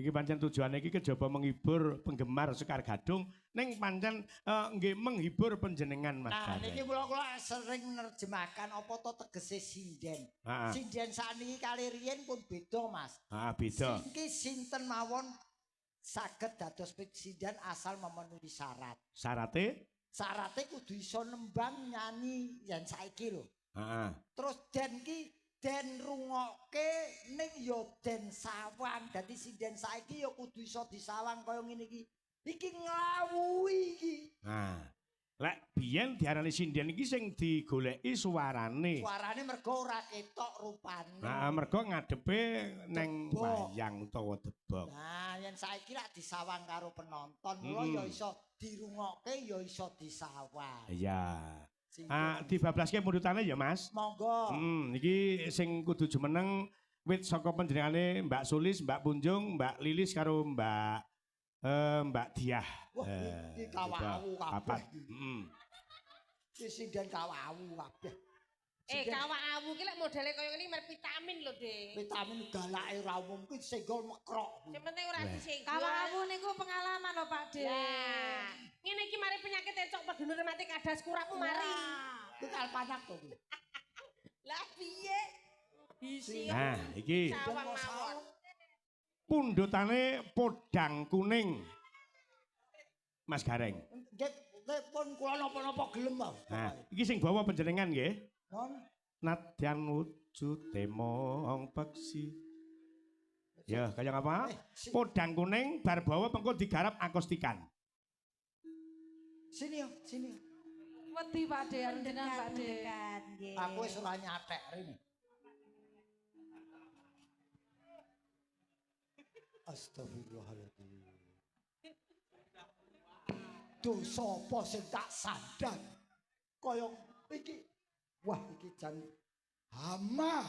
Iki pancen tujuane iki kejaba menghibur penggemar Sekar Gadung ning pancen nggih menghibur panjenengan Mas Nah, Gareng. niki kula sering nerjemahkan apa to tegese sinden. Heeh. Sinden sakniki kali riyen pun beda, Mas. Ah, beda. Iki sinten mawon saged dados sinden asal memenuhi syarat. Syarate? Syarate kudu iso nembang nyanyi yen saiki lho. Heeh. Terus den ki den rungokke ning ya den sawang. Dadi sinden saiki ya kudu iso disawang kaya ngene iki. Iki nglawuhi iki. Nah, lek biyen diarani sinden iki sing digoleki suarane. Suarane mergo ora ketok rupane. Nah, mergo ngadepe neng Debok. wayang utawa debok. Nah, yen saiki lak disawang karo penonton, mula ya iso dirungokke ya iso disawang. Iya. Sinden. Dibablaske mundutane ya, Mas. Monggo. Iki sing kudu jumeneng wit saka panjenengane Mbak Sulis, Mbak Punjung, Mbak Lilis karo Mbak Diah. Wah, iki kawawu kabeh. Iki sinden kawawu kabeh. Kawawu ki lek modele kaya ngene mer vitamin lho, Dik. Vitamin galake ora umum kuwi senggol mekrok. Sing penting ora disenggol. Kawawu niku pengalaman lho Pak De. Lah, ngene iki mari penyakit encok pedunur rematik adas kurapmu mari. Kuwi kalpanak to kuwi. Lah piye? Isi. Nah, iki Sawang mawon. pundutane podang kuning. Mas Gareng. Nggih pun kula napa-napa gelem wae. Nah, iki sing bawa panjenengan nggih. Non. Nadyan wujute mong peksi. Ya, kaya apa? Podang kuning bar bawa pengko digarap akustikan. Sini yo, sini. Wedi Pak De, jenengan Pak De. Aku wis ora nyatek rene. Astagfirullahaladzim. Dosa apa sing tak sandan? Kaya iki. Wah, iki jan hama.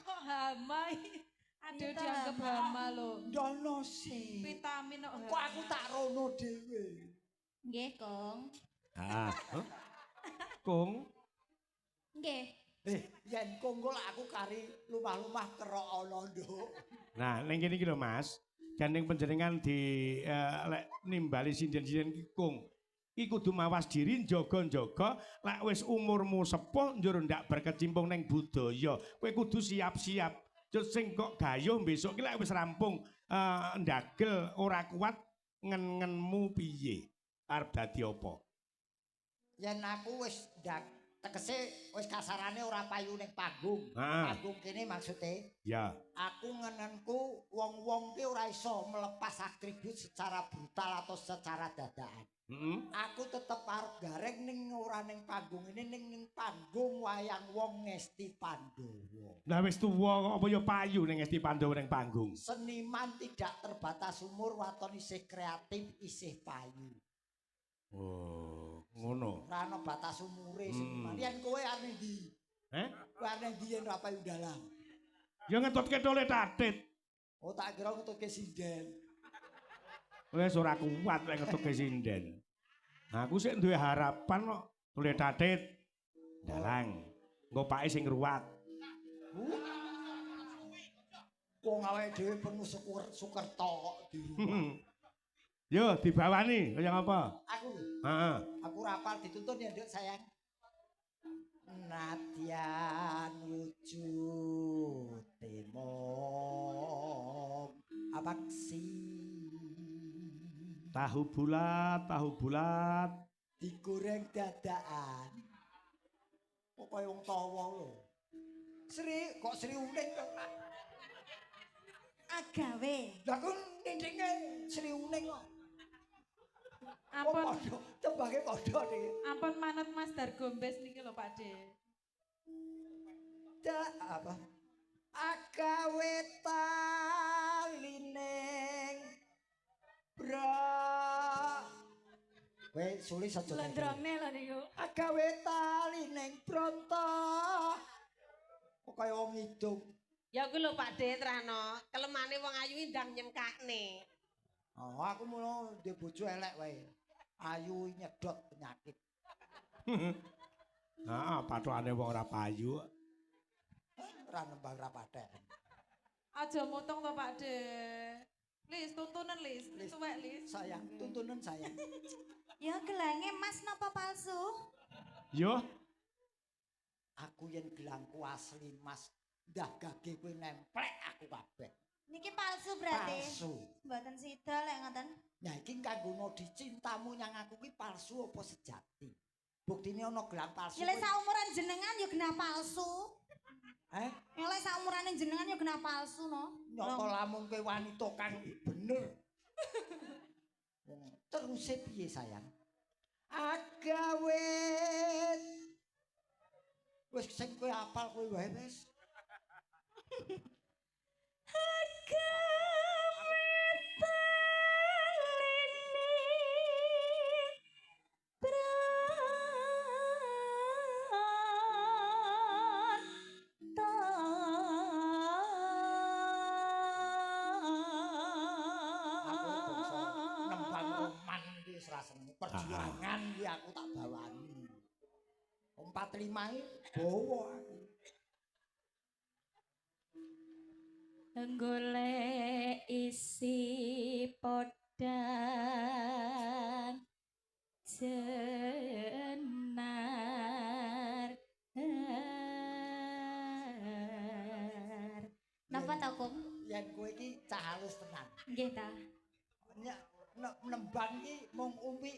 Kok hama? Aduh dianggap hama lho. Ndono sih. Vitamin kok Kok aku tak rono dhewe. Nggih, Kong. Kung. Nggih. Yen konggo aku kari lumah-lumah kerok ana, Nduk. Nah, ning kene iki lho Mas. Gandeng panjenengan di lek nimbali sinden-sinden iki Kung. Iku kudu mawas diri njaga-njaga lek wis umurmu sepuh njur ndak berkecimpung ning budaya. Kowe kudu siap-siap. Terus sing kok gayuh besok ki lek wis rampung ndagel ora kuat ngen-ngenmu piye? Arep dadi apa? Yen aku wis tegese wis kasarane ora payu ning panggung. Ah. Panggung kene maksude. Ya. Aku ngenenku wong-wong ki ora iso melepas atribut secara brutal atau secara dadakan. Aku tetep arep gareng ning ora ning panggung ini ning panggung wayang wong Ngesti Pandowo. Lah wis tuwa kok apa ya payu ning Ngesti Pandowo ning panggung. Seniman tidak terbatas umur, waton isih kreatif, isih payu. Oh, ngono. Ora ana batas umure seniman. Yen kowe arep ndi? Kowe arep ndi yen ora payu dalang? Ya ngetutke tole tatit. Oh, tak kira ngetutke sinden. Wis ora kuat lek ngetutke sinden. Aku sik duwe harapan kok tole tatit. Dalang. Engko pake sing ruwat. Wong awake dhewe penuh Sukerto kok di rumah. Yo dibawani kaya apa? Aku lho. Heeh. Aku rapal dituntun ya, Nduk sayang. Nadyan wujute mong apaksi. Tahu bulat. Digoreng dadakan. Kok kaya wong tawa lho. Sri, kok Sri Uning kok. Agawe. Lah kok nindinge Sri Uning kok. Ampun, Tembake padha niki. ampun manut Mas Dargombes niki lho Pak De. Apa? Agawe talining bro. Kowe sulis aja. Lendrongne lho niku. Agawe talining bronto. Kok kaya wong ngidung. Ya kuwi lho Pak De terano, kelemane wong ayu ndang nyemkakne. Oh, aku mula ndek bojo elek wae. Ayu nyedot penyakit. Heeh, pathokane wong ora payu. Ora nembang ra paten. Aja motong to Pak De. Lis, tuntunan Lis. Lis. Suwek Lis. Sayang, tuntunan sayang. Ya gelange emas napa palsu? Yo, Aku yen gelangku asli Mas, ndah gage kowe nemplek aku kabeh. Niki palsu berarti. Palsu. Mboten sida lek ngoten. Nah iki kanggo nodi cintamu yang aku ki palsu apa sejati? Buktine ana gelang palsu. Ya lek saumuran jenengan ya genah palsu. Eh, Ya lek saumurane jenengan ya genah palsu no. nyoto lamun kowe wanita kang bener. Terus piye sayang? Agawe. Wis sing kowe apal kowe wae wis. Aku bangsa nembang roman iki wis ra seneng. Perjuangan iki aku tak bawani. 45 iki bawa aku. Golek isi podang jenar. Napa ta, Kong? Yen kowe iki cah halus tenan. Nggih ta. Nembang iki mung umi.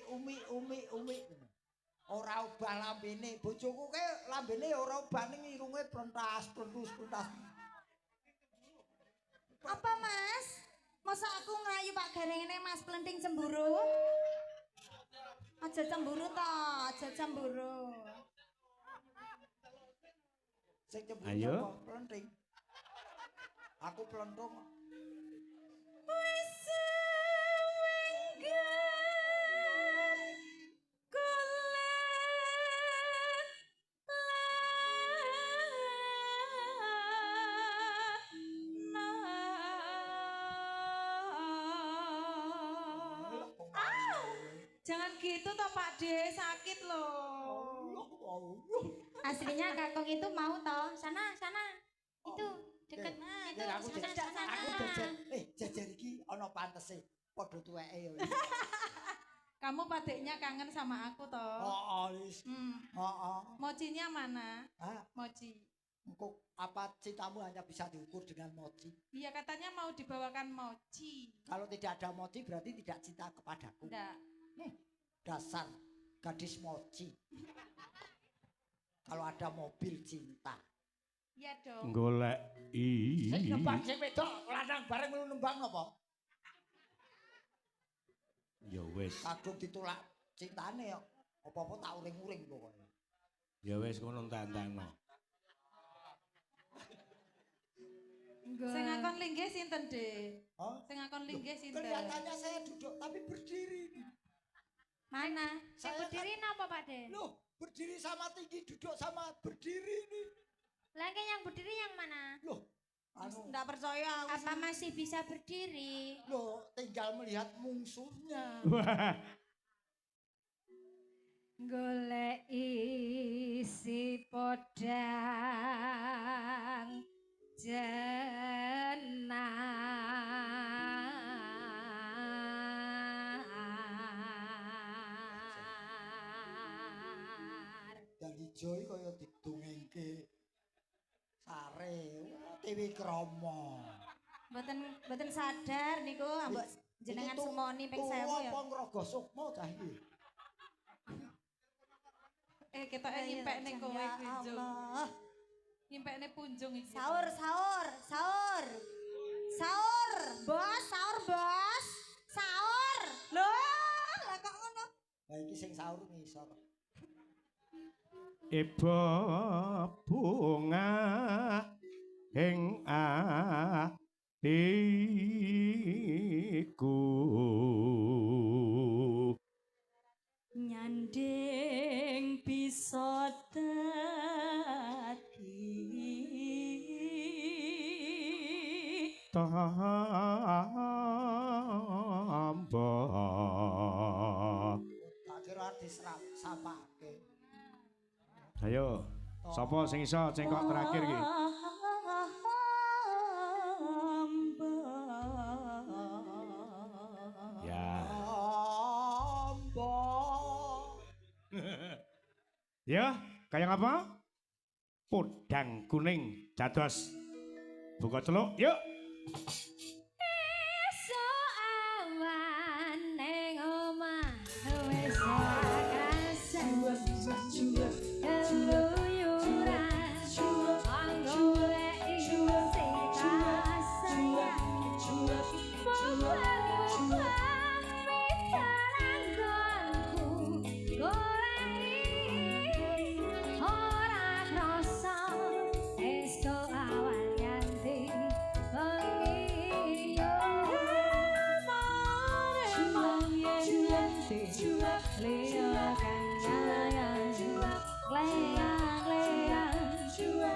Ora ubah lambene. Bojoku ke lambene ora ubah ning irunge plentas. Apa Mas? Masa aku ngerayu Pak Gareng ini Mas Plenting cemburu? Aja cemburu toh, aja cemburu. Sing cemburu Ayo. apa? Plenting. Aku plentung. Jangan gitu toh Pak D, sakit loh. Aslinya Kakong itu mau toh, sana. Itu deket itu Yen aku sana. jajan. Jajan iki ana pantese. Padha tuweke ya. Kamu padeknya kangen sama aku toh. Heeh, wis. Heeh. Mocinya mana? Hah? Moci. Engko apa cintamu hanya bisa diukur dengan mochi? Iya katanya mau dibawakan mochi. Kalau tidak ada mochi berarti tidak cinta kepadaku. Enggak. Dasar gadis mochi. Kalau ada mobil cinta. Iya dong. golek Sing nembang sing wedok lanang bareng lu nembang apa? Ya wis. Kadung ditolak cintane kok. Apa-apa tak uring-uring pokoke. Ya wis ngono tantangno. Sing ngakon linggih sinten, Dek? Hah? Sing ngakon linggih sinten? Kelihatannya saya duduk tapi berdiri. Mana? Saya Berdiri napa Pak De? Loh, berdiri sama tinggi, duduk sama berdiri ini. Lagi yang berdiri yang mana? Loh, anu, Enggak percaya aku. Apa masih bisa berdiri? loh, tinggal melihat mungsuhnya. Wah, Golek isi podang jenar. Dan hijau kaya didongengke sare, Dewi Kromo. Mboten sadar niku ambek jenengan sumoni ping 1000 ya. Apa ngrogo sukma cah iki? Kita nyimpek ning kowe Ya punjung. Allah. Nyimpek ning punjung iki. Sahur. Bos, Sahur. Loh, lah kok ngono? Lah iki sing sahur ngisor. iba bunga ing atiku. Nyanding bisa dadi Tambah. Tak kira disapake. Ayo, sapa sing iso cengkok terakhir iki? Tambah. Ya, kayak apa? Podang kuning dados buka celuk, yuk. Esok awan ning omah wis ora kerasan keluyuran anggoleki sing kasayang mubang-mubang mitaranggonku goleki ora krasa esok awan ganti bengi yo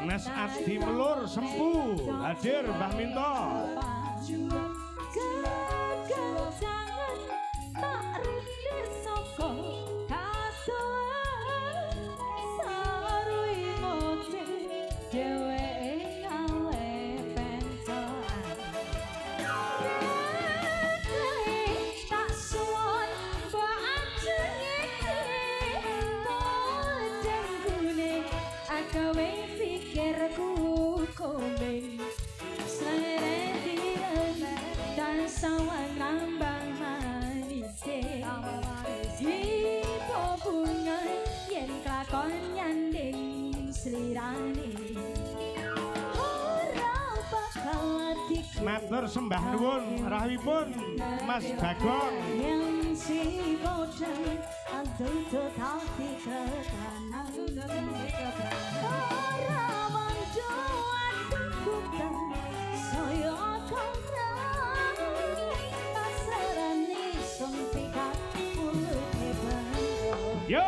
Mas Adi Melur Sempu hadir Mbah Minto. Kekencangan tak rindu saka kasuhan sarui mote dheweke gawe pencoan tak suwon mbok ajenge podang kuning agawe pikirku kuning dan sawan nambang manise Ipo bunga yen kelakon nyanding slirane ora bakal Matur sembah nuwun rawuhipun Mas Bagong. yang si bodang antutu tati kekanan ora manjuan kukutan saya kontrang pasarane sompikat mulute bando Yo.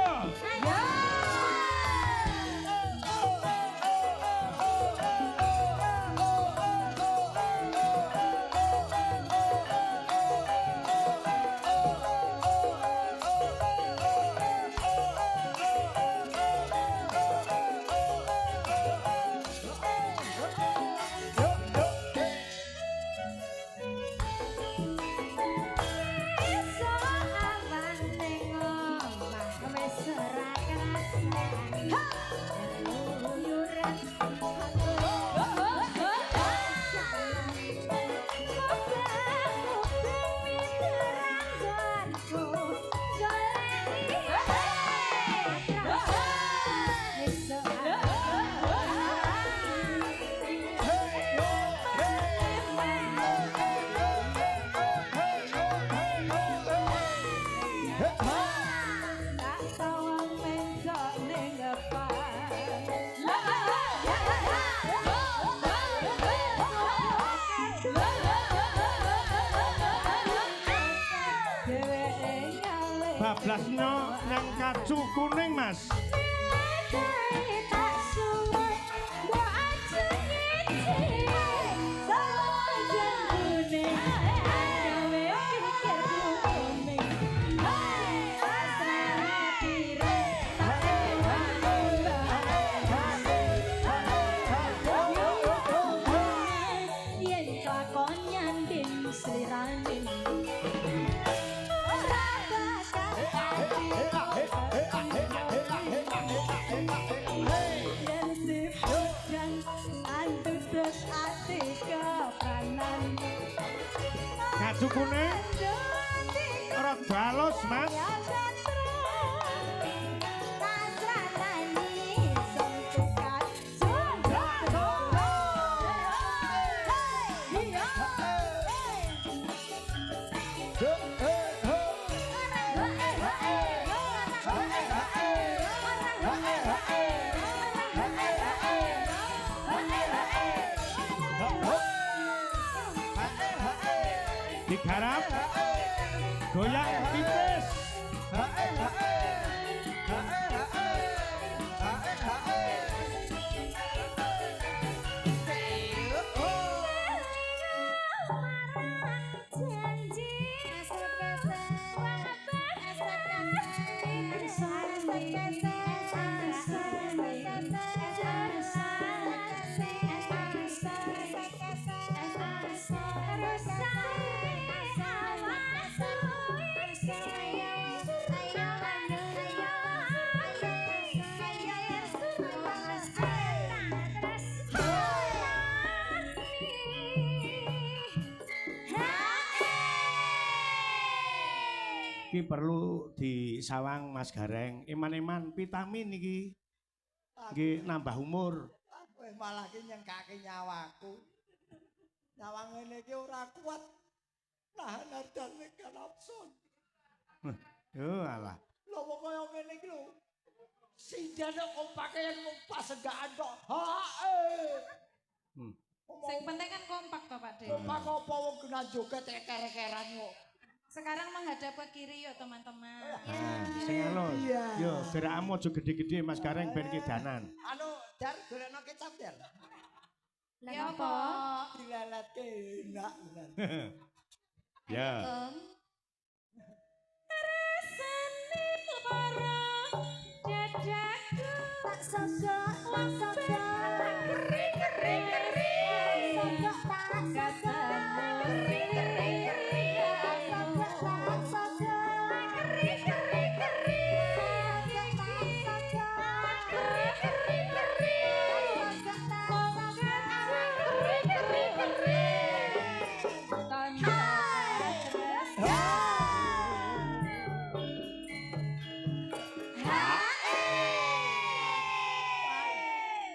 Bablasnya nang kacu kuning Mas. tak suwon mbok ajenge saja kuning gawe pikirku kuning asrane pire tak yen lakon nyanding slirane ora bakal yen si bodang antutus ati kepranan Kacu kuning rada halus Mas. Digarap goyang tipis. Iki perlu disawang Mas Gareng. Iman-iman vitamin iki. Nggih nambah umur. Kowe malah ki nyengkake nyawaku. Nyawang ngene iki ora kuat. Nahan ardane kanapson. Yo alah. Lho kok kaya ngene iki lho. Sindane kompake yen kompas enggak tok. Hae. Sing penting kan kompak toh Pak De. Kompak apa wong kena joget keker-kekeran kok. Sekarang menghadap ke kiri yuk teman-teman. Sing alus. Yo, gerakmu aja gede-gede Mas Gareng ben kidanan. Anu, Dar golekno kecap, Dar. Ya apa? Dileletke enak. Ya. Rasane barang dadaku Tak sosok, tak sosok. kering-kering Sosok tak sosok.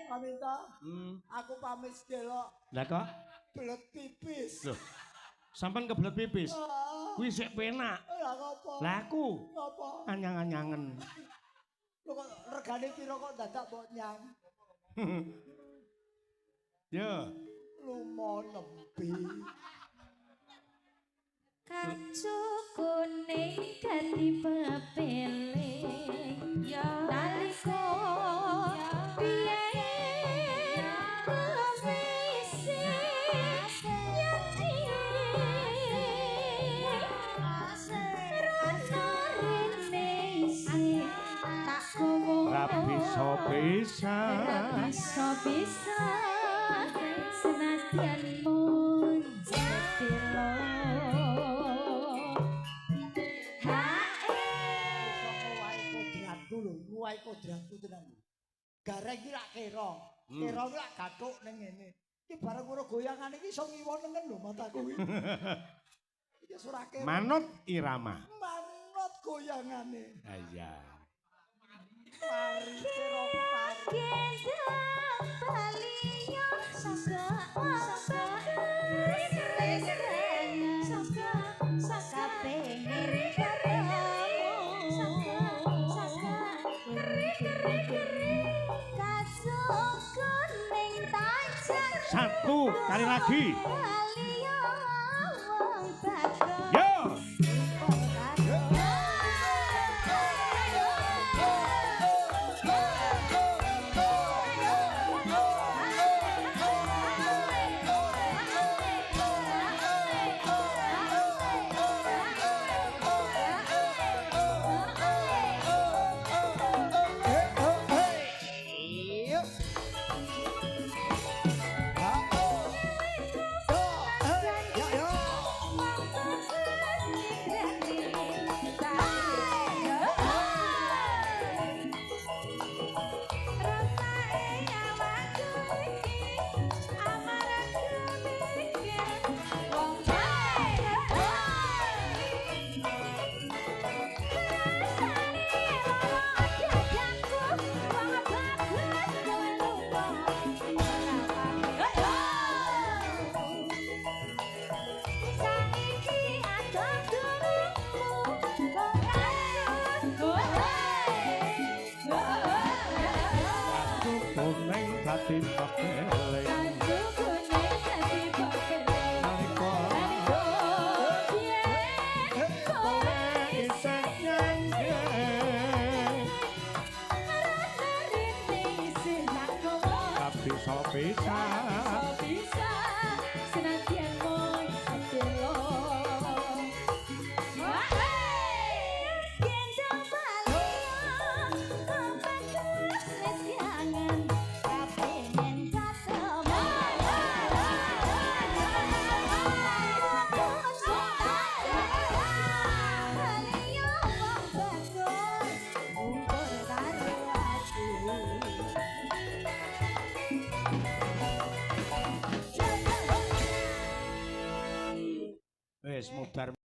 Paminta, aku pamit sedelo Lah kok belet pipis. lho. Sampeyan kebelet pipis. Kuwi sik penak. Lah ngopo? Lah aku Ngopo? anyang-anyangen. Lho kok regane piro kok dadak mbok nyang? Yo. Lumo nembe. Kacu kuning dadi pepeling ya nalika biyen kewisi Bisa. bisa senadyan mun jadilo Nuwai kodratku tenan. Gareng iki lak kira. Kira iki lak gathuk ning ngene. Iki bareng ora goyangan iki iso ngiwon nengen lho mataku iki. Iki surake. Manut irama. Manut goyangane. Ah iya. Mari kira mari. gendang baliyo saka pengen Satu kali lagi. Yo. Yo. Kuning dadi pepeling. Nalika kowe isih nyanyi. Tapi bisa. Wis mudar